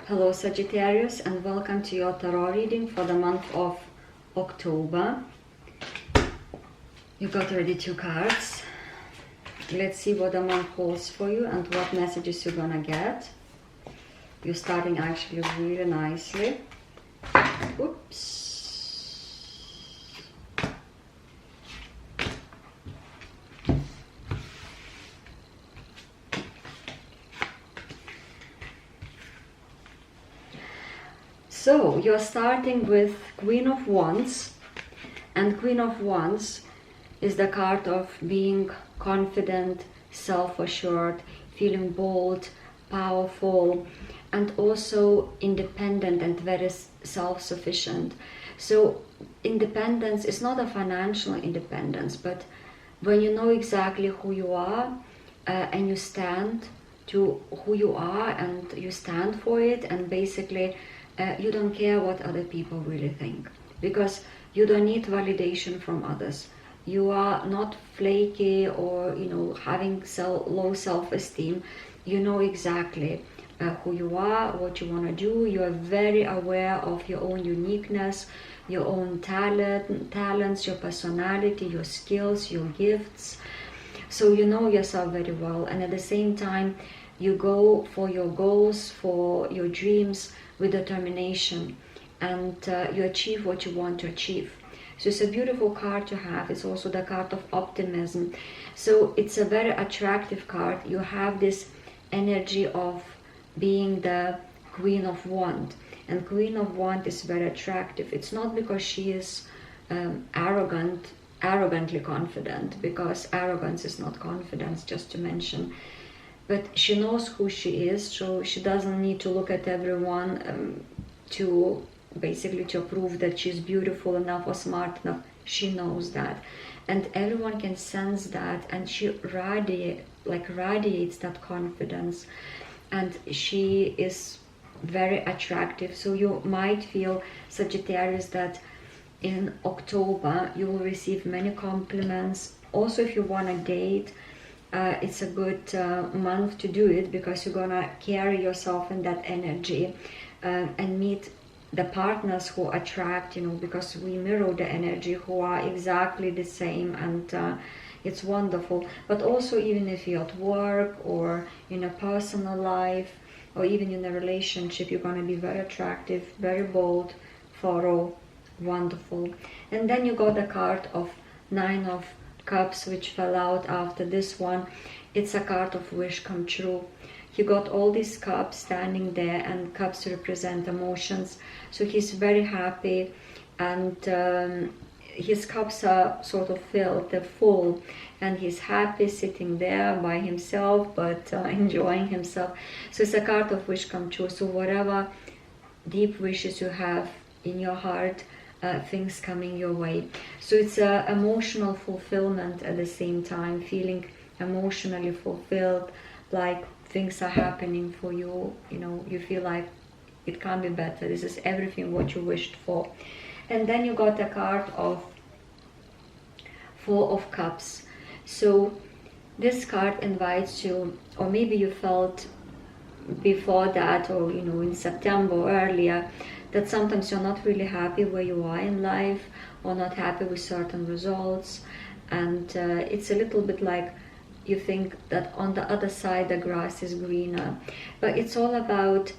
Hello Sagittarius, and welcome to your tarot reading for the month of October. You got already 2 cards. Let's see what the month holds for you and what messages you're gonna get. You're starting actually really nicely. Oops. So you're starting with Queen of Wands, and Queen of Wands is the card of being confident, self-assured, feeling bold, powerful, and also independent and very self-sufficient. So independence is not a financial independence, but when you know exactly who you are and you stand to who you are and you stand for it, and basically you don't care what other people really think, because you don't need validation from others. You are not flaky or having low self-esteem. You know exactly who you are, what you want to do. You are very aware of your own uniqueness, your own talents, your personality, your skills, your gifts. So you know yourself very well, and at the same time you go for your goals, for your dreams with determination, and you achieve what you want to achieve. So it's a beautiful card to have. It's also the card of optimism. So it's a very attractive card. You have this energy of being the Queen of Wands, and Queen of Wands is very attractive. It's not because she is arrogantly confident, because arrogance is not confidence, just to mention. But she knows who she is, so she doesn't need to look at everyone to basically to prove that she's beautiful enough or smart enough. She knows that, and everyone can sense that, and she radiates that confidence, and she is very attractive. So you might feel, Sagittarius, that in October you will receive many compliments. Also, if you want to date, it's a good month to do it, because you're gonna carry yourself in that energy and meet the partners who attract, because we mirror the energy, who are exactly the same, and it's wonderful. But also, even if you're at work or in a personal life or even in a relationship, you're gonna be very attractive, very bold, thorough, wonderful. And then you got the card of 9 of Cups, which fell out after this one. It's a card of wish come true. You got all these cups standing there, and cups represent emotions. So he's very happy, and his cups are sort of filled, they're full, and he's happy sitting there by himself, but enjoying himself. So it's a card of wish come true. So whatever deep wishes you have in your heart, things coming your way. So it's emotional fulfillment at the same time, feeling emotionally fulfilled, like things are happening for you. You feel like it can't be better. This is everything what you wished for. And then you got a card of 4 of Cups. So this card invites you, or maybe you felt before that, or in September or earlier, that sometimes you're not really happy where you are in life, or not happy with certain results, and it's a little bit like you think that on the other side the grass is greener. But it's all about,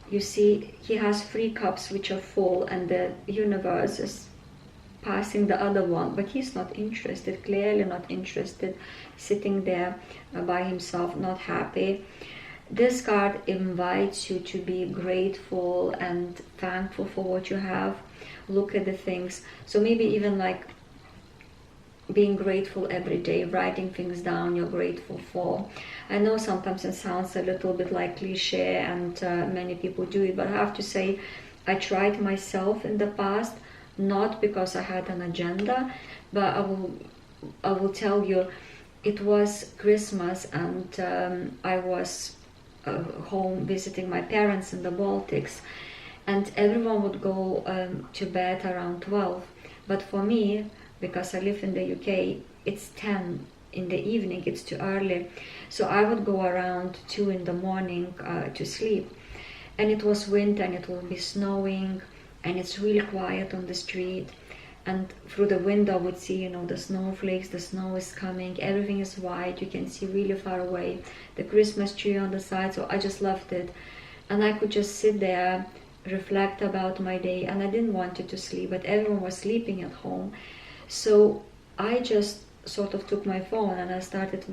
you see, he has 3 cups which are full, and the universe is passing the other one, but he's not interested, clearly not interested, sitting there by himself, not happy. This card invites you to be grateful and thankful for what you have. Look at the things. So maybe even like being grateful every day, writing things down you're grateful for. I know sometimes it sounds a little bit like cliche, and many people do it, but I have to say, I tried myself in the past, not because I had an agenda, but I will tell you, it was Christmas, and I was home visiting my parents in the Baltics, and everyone would go to bed around 12, but for me, because I live in the UK, it's 10 in the evening, it's too early, so I would go around 2 in the morning to sleep. and it was winter and it will be snowing, and it's really quiet on the street. And through the window I would see, you know, the snowflakes, the snow is coming, everything is white, you can see really far away, the Christmas tree on the side. So I just loved it, and I could just sit there, reflect about my day, and I didn't want it to sleep, but everyone was sleeping at home. So I just sort of took my phone and I started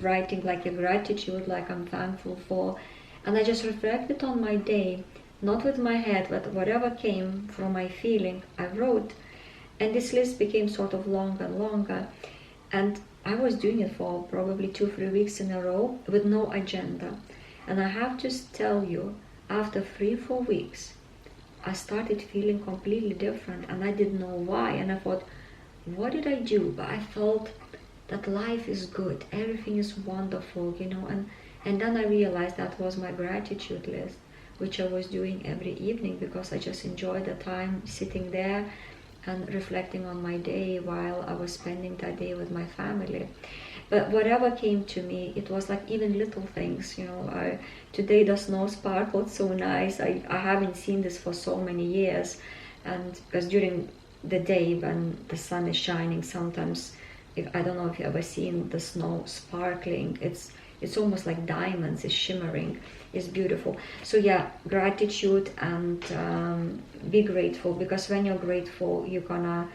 writing like a gratitude, like I'm thankful for, and I just reflected on my day, not with my head, but whatever came from my feeling, I wrote. And this list became sort of longer and longer, and I was doing it for probably 2-3 weeks in a row with no agenda. And I have to tell you, after 3-4 weeks, I started feeling completely different, and I didn't know why. And I thought, what did I do? But I felt that life is good, everything is wonderful, you know. And then I realized that was my gratitude list, which I was doing every evening, because I just enjoyed the time sitting there and reflecting on my day while I was spending that day with my family. But whatever came to me, it was like even little things, you know. Today the snow sparkled so nice. I haven't seen this for so many years, and because during the day when the sun is shining, sometimes, I don't know if you've ever seen the snow sparkling, it's almost like diamonds, it's shimmering, it's beautiful. So yeah, gratitude, and be grateful, because when you're grateful, you're gonna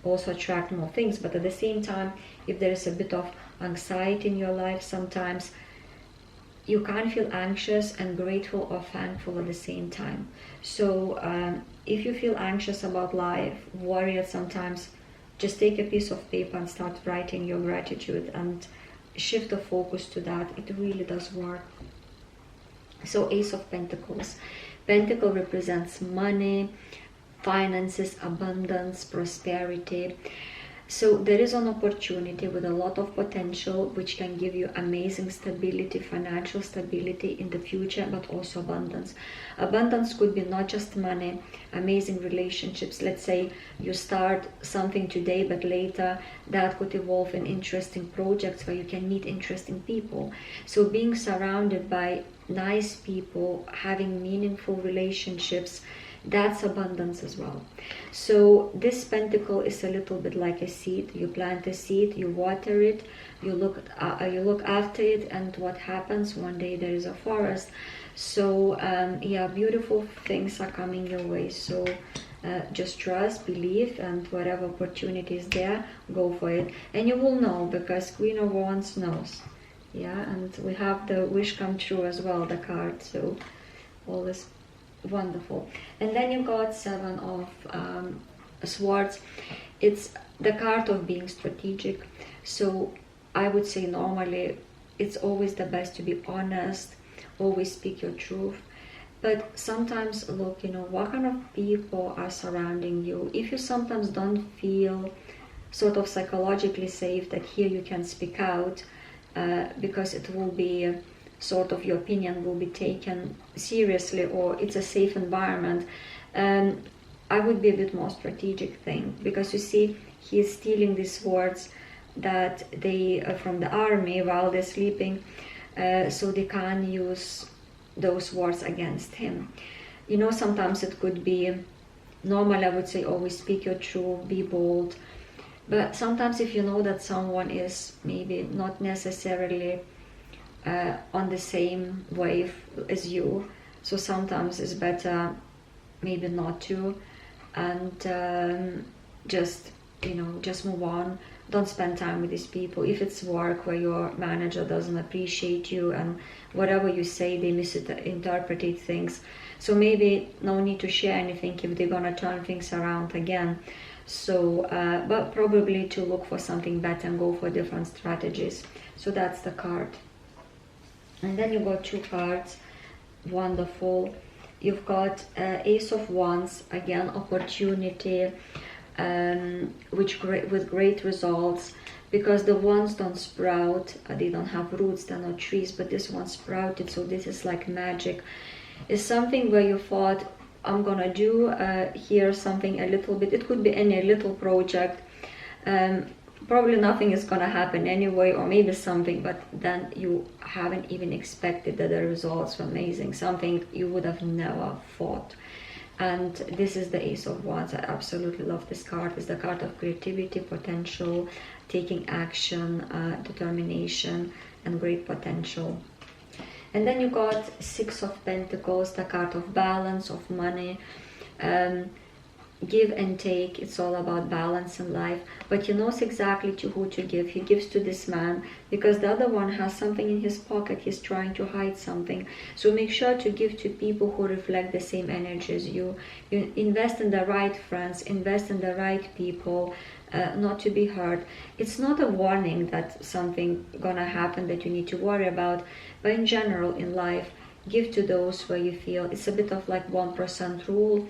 also attract more things. But at the same time, if there is a bit of anxiety in your life, sometimes you can't feel anxious and grateful or thankful at the same time. So if you feel anxious about life, worried sometimes, just take a piece of paper and start writing your gratitude and shift the focus to that. It really does work. So Ace of Pentacles. Pentacle represents money, finances, abundance, prosperity. So there is an opportunity with a lot of potential, which can give you amazing stability, financial stability in the future, but also abundance. Abundance could be not just money, amazing relationships. Let's say you start something today, but later that could evolve in interesting projects where you can meet interesting people. So being surrounded by nice people, having meaningful relationships, that's abundance as well. So this pentacle is a little bit like a seed. You plant a seed, you water it, you look after it, and what happens? One day there is a forest. So yeah, beautiful things are coming your way. So just trust, believe, and whatever opportunity is there, go for it. And you will know, because Queen of Wands knows. Yeah, and we have the wish come true as well, the card. So all this wonderful. And then you got Seven of Swords. It's the card of being strategic. So I would say normally it's always the best to be honest, always speak your truth. But sometimes look, you know, what kind of people are surrounding you. If you sometimes don't feel sort of psychologically safe that here you can speak out, because it will be sort of, your opinion will be taken seriously, or it's a safe environment, I would be a bit more strategic thing. Because you see, he is stealing these swords that they from the army while they're sleeping, so they can't use those swords against him. You know, sometimes it could be normal. I would say always speak your truth, be bold. But sometimes if you know that someone is maybe not necessarily on the same wave as you, so sometimes it's better maybe not to, and just, you know, just move on. Don't spend time with these people. If it's work where your manager doesn't appreciate you and whatever you say they misinterpret things, so maybe no need to share anything if they're gonna turn things around again. So but probably to look for something better and go for different strategies. So that's the card. And then you got two cards. Wonderful. You've got Ace of Wands, again opportunity, with great results, because the wands don't sprout, they don't have roots, they're not trees, but this one sprouted. So this is like magic. It's something where you thought, I'm gonna do here something a little bit, it could be any little project, probably nothing is gonna happen anyway, or maybe something, but then you haven't even expected that the results were amazing, something you would have never thought. And this is the Ace of Wands. I absolutely love this card. It's the card of creativity, potential, taking action, determination, and great potential. And then you got Six of Pentacles, the card of balance, of money, give and take. It's all about balance in life, but he knows exactly to who to give. He gives to this man because the other one has something in his pocket. He's trying to hide something. So make sure to give to people who reflect the same energy as you. You invest in the right friends, invest in the right people, not to be hurt. It's not a warning that something gonna happen that you need to worry about, but in general in life, give to those where you feel. It's a bit of like 1% rule.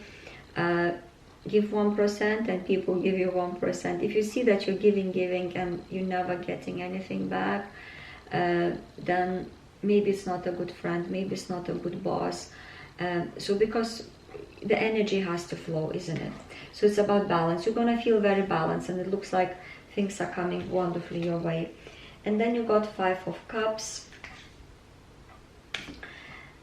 Give 1% and people give you 1%. If you see that you're giving and you're never getting anything back, then maybe it's not a good friend, maybe it's not a good boss. So because the energy has to flow, isn't it? So it's about balance. You're gonna feel very balanced, and it looks like things are coming wonderfully your way. And then you got Five of Cups.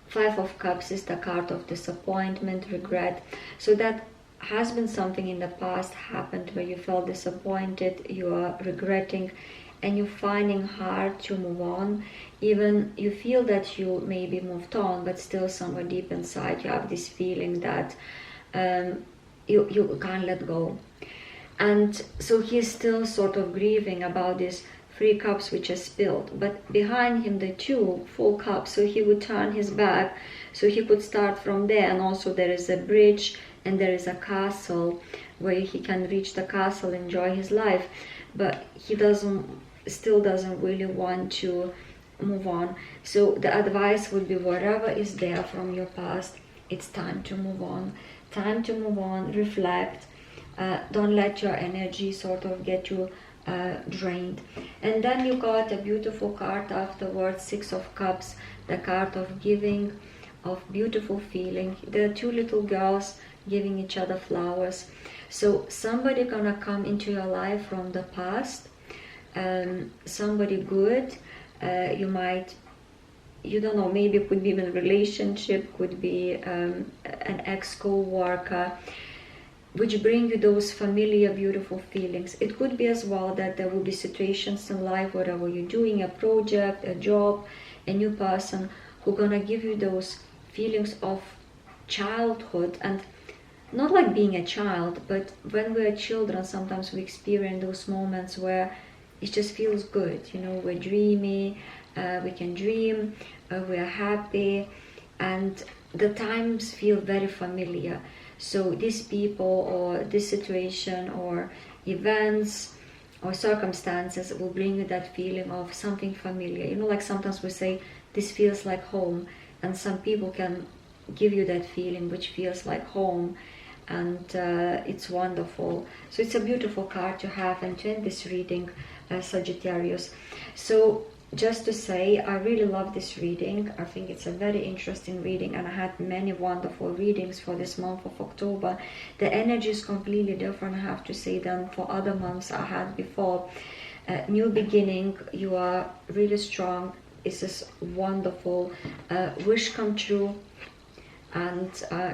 Five of Cups is the card of disappointment, regret. So that has been something in the past happened where you felt disappointed, you are regretting, and you're finding hard to move on. Even you feel that you maybe moved on, but still somewhere deep inside you have this feeling that you can't let go. And so he's still sort of grieving about this Three Cups which is spilled, but behind him the two full cups, so he would turn his back, so he could start from there. And also there is a bridge and there is a castle where he can reach the castle, enjoy his life, but he still doesn't really want to move on. So the advice would be, whatever is there from your past, it's time to move on. Time to move on, reflect. Don't let your energy sort of get you drained. And then you got a beautiful card afterwards, Six of Cups, the card of giving, of beautiful feeling. There are two little girls giving each other flowers. So somebody gonna come into your life from the past, somebody good. You don't know, maybe it could be in a relationship, could be an ex-co-worker, which bring you those familiar, beautiful feelings. It could be as well that there will be situations in life, whatever you're doing, a project, a job, a new person, who gonna give you those feelings of childhood. And not like being a child, but when we're children, sometimes we experience those moments where it just feels good, you know, we're dreamy, we can dream, we're happy, and the times feel very familiar. So these people or this situation or events or circumstances will bring you that feeling of something familiar. You know, like sometimes we say, this feels like home, and some people can give you that feeling which feels like home, and it's wonderful. So it's a beautiful card to have and to end this reading, Sagittarius. So just to say, I really love this reading. I think it's a very interesting reading, and I had many wonderful readings for this month of October. The energy is completely different, I have to say, than for other months I had before. New beginning, you are really strong. This is wonderful. Wish come true. And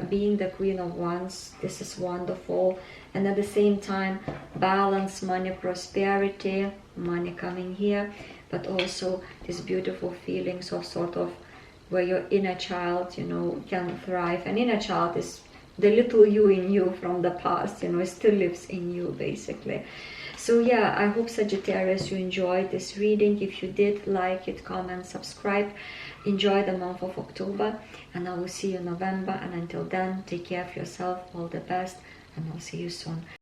being the Queen of Wands, this is wonderful. And at the same time, balance, money, prosperity, money coming here, but also these beautiful feelings of sort of where your inner child, you know, can thrive. And inner child is the little you in you from the past, you know, it still lives in you, basically. So yeah, I hope, Sagittarius, you enjoyed this reading. If you did, like it, comment, subscribe. Enjoy the month of October, and I will see you in November. And until then, take care of yourself, all the best, and I'll see you soon.